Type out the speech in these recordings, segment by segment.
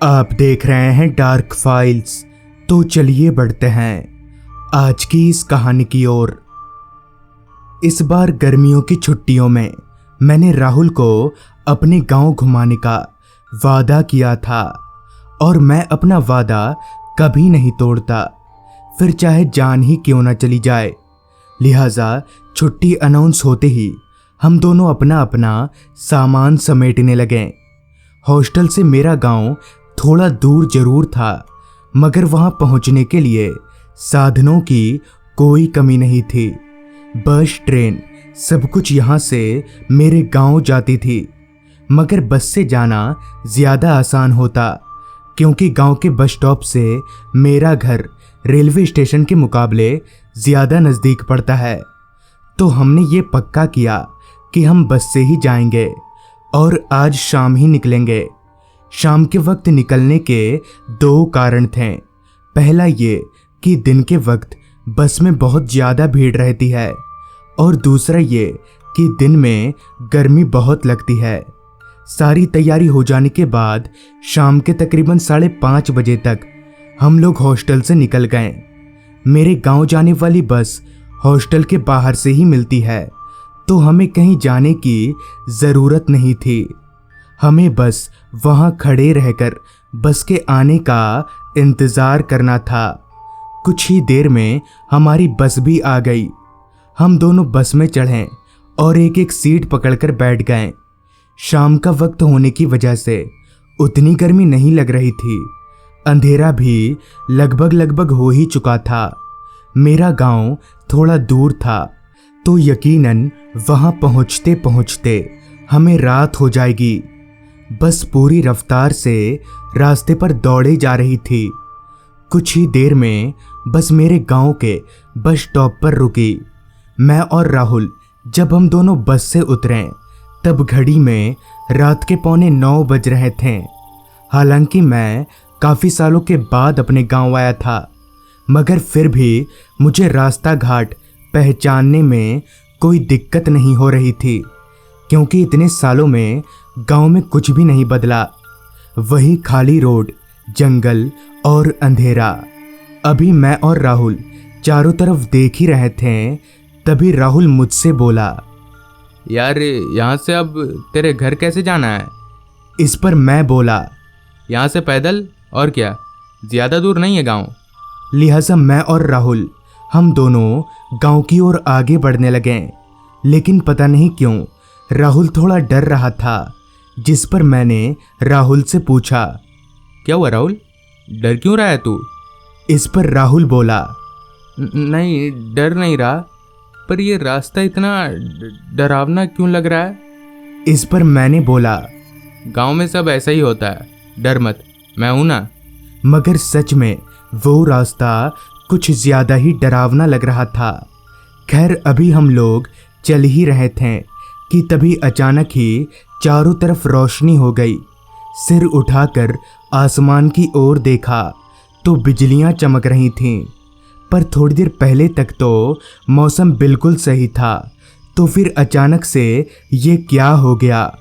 आप देख रहे हैं डार्क फाइल्स। तो चलिए बढ़ते हैं आज की इस कहानी की ओर। इस बार गर्मियों की छुट्टियों में मैंने राहुल को अपने गांव घुमाने का वादा किया था और मैं अपना वादा कभी नहीं तोड़ता, फिर चाहे जान ही क्यों ना चली जाए। लिहाजा छुट्टी अनाउंस होते ही हम दोनों अपना अपना सामान समेटने लगे। हॉस्टल से मेरा गांव थोड़ा दूर जरूर था, मगर वहां पहुंचने के लिए साधनों की कोई कमी नहीं थी। बस, ट्रेन, सब कुछ यहां से मेरे गांव जाती थी, मगर बस से जाना ज़्यादा आसान होता क्योंकि गांव के बस स्टॉप से मेरा घर रेलवे स्टेशन के मुकाबले ज़्यादा नज़दीक पड़ता है। तो हमने ये पक्का किया कि हम बस से ही जाएंगे और आज शाम ही निकलेंगे। शाम के वक्त निकलने के दो कारण थे। पहला ये कि दिन के वक्त बस में बहुत ज़्यादा भीड़ रहती है और दूसरा ये कि दिन में गर्मी बहुत लगती है। सारी तैयारी हो जाने के बाद शाम के तकरीबन 5:30 बजे तक हम लोग हॉस्टल से निकल गए। मेरे गांव जाने वाली बस हॉस्टल के बाहर से ही मिलती है, तो हमें कहीं जाने की ज़रूरत नहीं थी। हमें बस वहां खड़े रहकर बस के आने का इंतज़ार करना था। कुछ ही देर में हमारी बस भी आ गई। हम दोनों बस में चढ़े और एक एक सीट पकड़कर बैठ गए। शाम का वक्त होने की वजह से उतनी गर्मी नहीं लग रही थी। अंधेरा भी लगभग हो ही चुका था। मेरा गांव थोड़ा दूर था, तो यकीनन वहां पहुंचते पहुंचते हमें रात हो जाएगी। बस पूरी रफ्तार से रास्ते पर दौड़े जा रही थी। कुछ ही देर में बस मेरे गांव के बस स्टॉप पर रुकी। मैं और राहुल जब हम दोनों बस से उतरे तब घड़ी में रात के 8:45 बज रहे थे। हालांकि मैं काफ़ी सालों के बाद अपने गांव आया था, मगर फिर भी मुझे रास्ता घाट पहचानने में कोई दिक्कत नहीं हो रही थी क्योंकि इतने सालों में गांव में कुछ भी नहीं बदला। वही खाली रोड, जंगल और अंधेरा। अभी मैं और राहुल चारों तरफ देख ही रहे थे, तभी राहुल मुझसे बोला, यार यहाँ से अब तेरे घर कैसे जाना है? इस पर मैं बोला, यहाँ से पैदल, और क्या, ज़्यादा दूर नहीं है गांव। लिहाजा मैं और राहुल हम दोनों गांव की ओर आगे बढ़ने लगे। लेकिन पता नहीं क्यों राहुल थोड़ा डर रहा था, जिस पर मैंने राहुल से पूछा, क्या हुआ राहुल, डर क्यों रहा है तू? इस पर राहुल बोला, नहीं, डर नहीं रहा, पर ये रास्ता इतना डरावना क्यों लग रहा है? इस पर मैंने बोला, गांव में सब ऐसा ही होता है, डर मत, मैं हूं ना। मगर सच में वो रास्ता कुछ ज़्यादा ही डरावना लग रहा था। खैर, अभी हम लोग चल ही रहे थे कि तभी अचानक ही चारों तरफ रोशनी हो गई। सिर उठाकर आसमान की ओर देखा तो बिजलियां चमक रही थीं, पर थोड़ी देर पहले तक तो मौसम बिल्कुल सही था। तो फिर अचानक से ये क्या हो गया?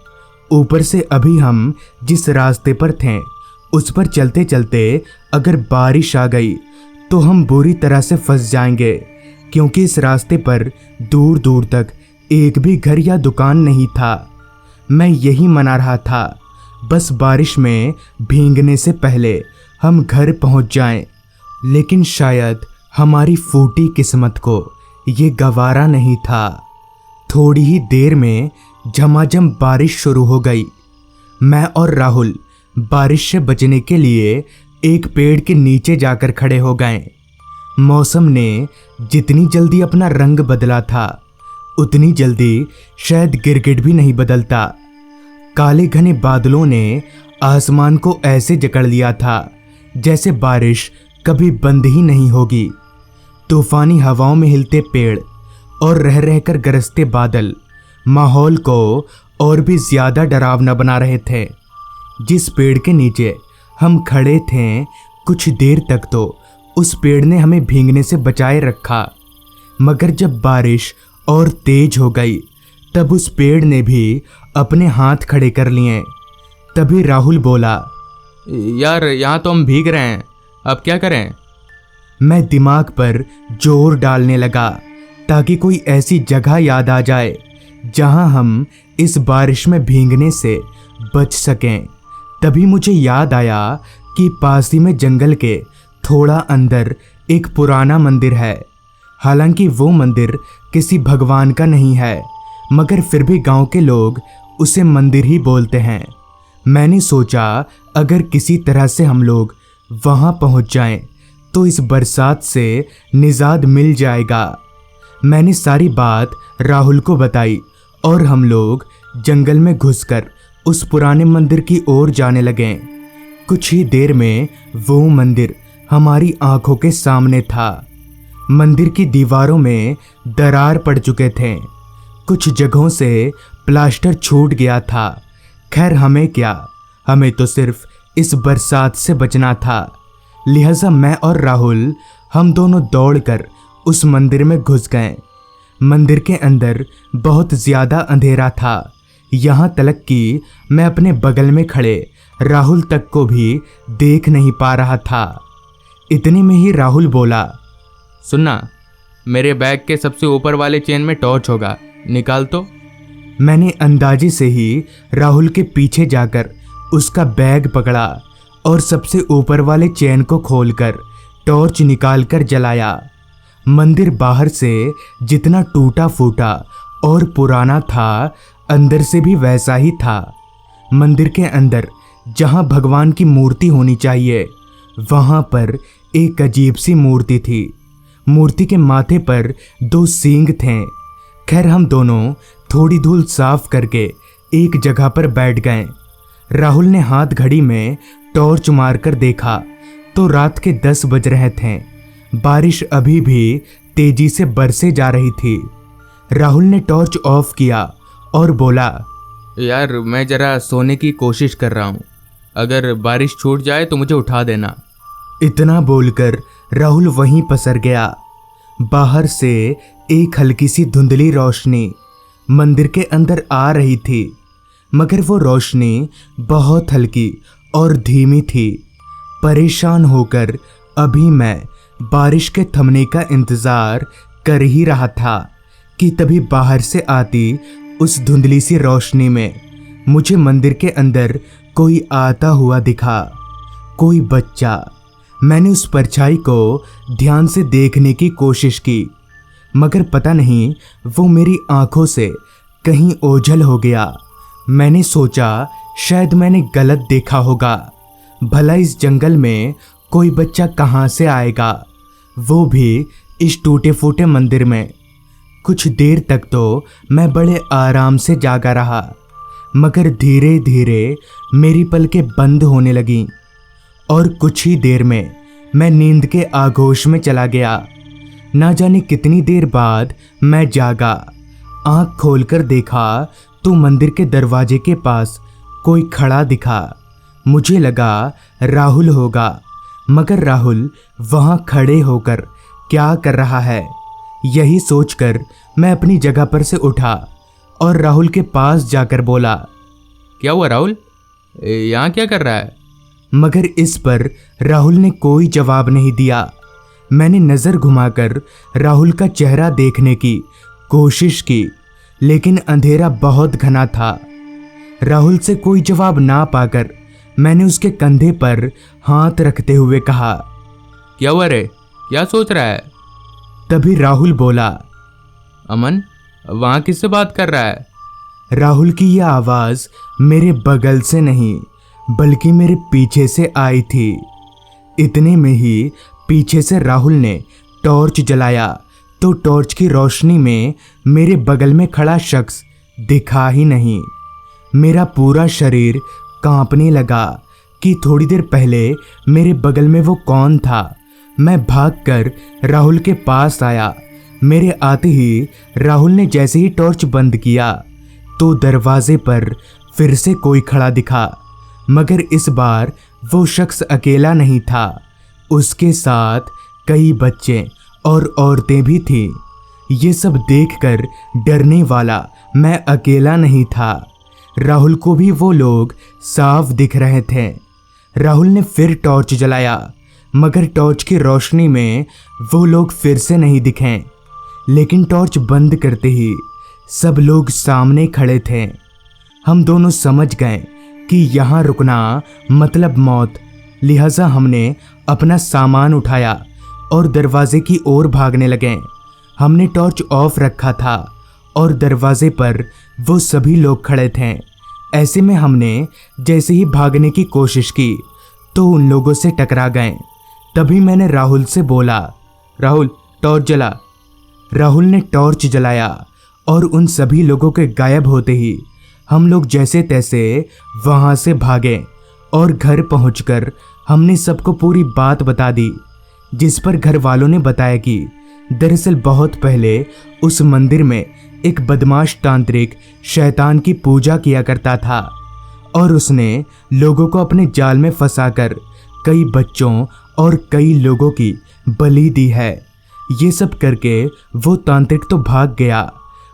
ऊपर से अभी हम जिस रास्ते पर थे उस पर चलते चलते अगर बारिश आ गई तो हम बुरी तरह से फंस जाएंगे, क्योंकि इस रास्ते पर दूर दूर तक एक भी घर या दुकान नहीं था। मैं यही मना रहा था, बस बारिश में भीगने से पहले हम घर पहुंच जाएं। लेकिन शायद हमारी फूटी किस्मत को ये गवारा नहीं था। थोड़ी ही देर में झमाझम बारिश शुरू हो गई। मैं और राहुल बारिश से बचने के लिए एक पेड़ के नीचे जाकर खड़े हो गए। मौसम ने जितनी जल्दी अपना रंग बदला था, उतनी जल्दी शायद गिरगिट भी नहीं बदलता। काले घने बादलों ने आसमान को ऐसे जकड़ लिया था जैसे बारिश कभी बंद ही नहीं होगी। तूफानी हवाओं में हिलते पेड़ और रह रहकर गरजते बादल माहौल को और भी ज़्यादा डरावना बना रहे थे। जिस पेड़ के नीचे हम खड़े थे, कुछ देर तक तो उस पेड़ ने हमें भीगने से बचाए रखा, मगर जब बारिश और तेज हो गई तब उस पेड़ ने भी अपने हाथ खड़े कर लिए। तभी राहुल बोला, यार यहाँ तो हम भीग रहे हैं, अब क्या करें? मैं दिमाग पर जोर डालने लगा ताकि कोई ऐसी जगह याद आ जाए जहां हम इस बारिश में भीगने से बच सकें। तभी मुझे याद आया कि पास ही में जंगल के थोड़ा अंदर एक पुराना मंदिर है। हालांकि वो मंदिर किसी भगवान का नहीं है, मगर फिर भी गांव के लोग उसे मंदिर ही बोलते हैं। मैंने सोचा अगर किसी तरह से हम लोग वहां पहुंच जाएं तो इस बरसात से निजात मिल जाएगा। मैंने सारी बात राहुल को बताई और हम लोग जंगल में घुसकर उस पुराने मंदिर की ओर जाने लगे। कुछ ही देर में वो मंदिर हमारी आंखों के सामने था। मंदिर की दीवारों में दरार पड़ चुके थे, कुछ जगहों से प्लास्टर छूट गया था। खैर हमें क्या, हमें तो सिर्फ इस बरसात से बचना था। लिहाजा मैं और राहुल हम दोनों दौड़कर उस मंदिर में घुस गए। मंदिर के अंदर बहुत ज़्यादा अंधेरा था, यहाँ तक कि मैं अपने बगल में खड़े राहुल तक को भी देख नहीं पा रहा था। इतने में ही राहुल बोला, सुनना, मेरे बैग के सबसे ऊपर वाले चेन में टॉर्च होगा, निकाल तो। मैंने अंदाजे से ही राहुल के पीछे जाकर उसका बैग पकड़ा और सबसे ऊपर वाले चेन को खोलकर टॉर्च निकालकर जलाया। मंदिर बाहर से जितना टूटा फूटा और पुराना था, अंदर से भी वैसा ही था। मंदिर के अंदर जहां भगवान की मूर्ति होनी चाहिए, वहां पर एक अजीब सी मूर्ति थी। मूर्ति के माथे पर 2 सींग थे। खैर हम दोनों थोड़ी धूल साफ करके एक जगह पर बैठ गए। राहुल ने हाथ घड़ी में टॉर्च मारकर देखा तो रात के 10 बज रहे थे। बारिश अभी भी तेजी से बरसे जा रही थी। राहुल ने टॉर्च ऑफ किया और बोला, यार मैं जरा सोने की कोशिश कर रहा हूँ, अगर बारिश छूट जाए तो मुझे उठा देना। इतना बोलकर राहुल वहीं पसर गया। बाहर से एक हल्की सी धुंधली रोशनी मंदिर के अंदर आ रही थी, मगर वो रोशनी बहुत हल्की और धीमी थी। परेशान होकर अभी मैं बारिश के थमने का इंतज़ार कर ही रहा था कि तभी बाहर से आती उस धुंधली सी रोशनी में मुझे मंदिर के अंदर कोई आता हुआ दिखा, कोई बच्चा। मैंने उस परछाई को ध्यान से देखने की कोशिश की, मगर पता नहीं वो मेरी आंखों से कहीं ओझल हो गया। मैंने सोचा शायद मैंने गलत देखा होगा। भला इस जंगल में कोई बच्चा कहाँ से आएगा, वो भी इस टूटे फूटे मंदिर में। कुछ देर तक तो मैं बड़े आराम से जागा रहा, मगर धीरे धीरे मेरी पलकें बंद होने लगीं और कुछ ही देर में मैं नींद के आगोश में चला गया। ना जाने कितनी देर बाद मैं जागा। आंख खोलकर देखा तो मंदिर के दरवाजे के पास कोई खड़ा दिखा। मुझे लगा राहुल होगा, मगर राहुल वहां खड़े होकर क्या कर रहा है, यही सोचकर मैं अपनी जगह पर से उठा और राहुल के पास जाकर बोला, क्या हुआ राहुल, यहाँ क्या कर रहा है? मगर इस पर राहुल ने कोई जवाब नहीं दिया। मैंने नज़र घुमाकर राहुल का चेहरा देखने की कोशिश की, लेकिन अंधेरा बहुत घना था। राहुल से कोई जवाब ना पाकर मैंने उसके कंधे पर हाथ रखते हुए कहा, क्या हुआ रे, क्या सोच रहा है? तभी राहुल बोला, अमन, वहाँ किससे बात कर रहा है? राहुल की यह आवाज़ मेरे बगल से नहीं बल्कि मेरे पीछे से आई थी। इतने में ही पीछे से राहुल ने टॉर्च जलाया तो टॉर्च की रोशनी में मेरे बगल में खड़ा शख्स दिखा ही नहीं। मेरा पूरा शरीर कांपने लगा कि थोड़ी देर पहले मेरे बगल में वो कौन था। मैं भागकर राहुल के पास आया। मेरे आते ही राहुल ने जैसे ही टॉर्च बंद किया तो दरवाजे पर फिर से कोई खड़ा दिखा, मगर इस बार वो शख्स अकेला नहीं था, उसके साथ कई बच्चे और औरतें भी थीं। ये सब देखकर डरने वाला मैं अकेला नहीं था, राहुल को भी वो लोग साफ दिख रहे थे। राहुल ने फिर टॉर्च जलाया, मगर टॉर्च की रोशनी में वो लोग फिर से नहीं दिखे। लेकिन टॉर्च बंद करते ही सब लोग सामने खड़े थे। हम दोनों समझ गए कि यहाँ रुकना मतलब मौत। लिहाजा हमने अपना सामान उठाया और दरवाजे की ओर भागने लगे। हमने टॉर्च ऑफ रखा था और दरवाजे पर वो सभी लोग खड़े थे। ऐसे में हमने जैसे ही भागने की कोशिश की तो उन लोगों से टकरा गए। तभी मैंने राहुल से बोला, राहुल टॉर्च जला। राहुल ने टॉर्च जलाया और उन सभी लोगों के गायब होते ही हम लोग जैसे तैसे वहां से भागे और घर पहुंचकर हमने सबको पूरी बात बता दी। जिस पर घर वालों ने बताया कि दरअसल बहुत पहले उस मंदिर में एक बदमाश तांत्रिक शैतान की पूजा किया करता था और उसने लोगों को अपने जाल में फंसाकर कई बच्चों और कई लोगों की बलि दी है। ये सब करके वो तांत्रिक तो भाग गया,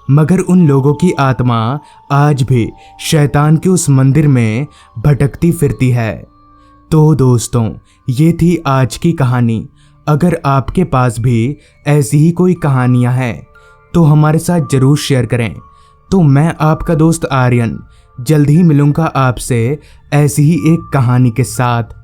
मगर उन लोगों की आत्मा आज भी शैतान के उस मंदिर में भटकती फिरती है। तो दोस्तों, ये थी आज की कहानी। अगर आपके पास भी ऐसी ही कोई कहानियां हैं तो हमारे साथ ज़रूर शेयर करें। तो मैं आपका दोस्त आर्यन जल्द ही मिलूंगा आपसे ऐसी ही एक कहानी के साथ।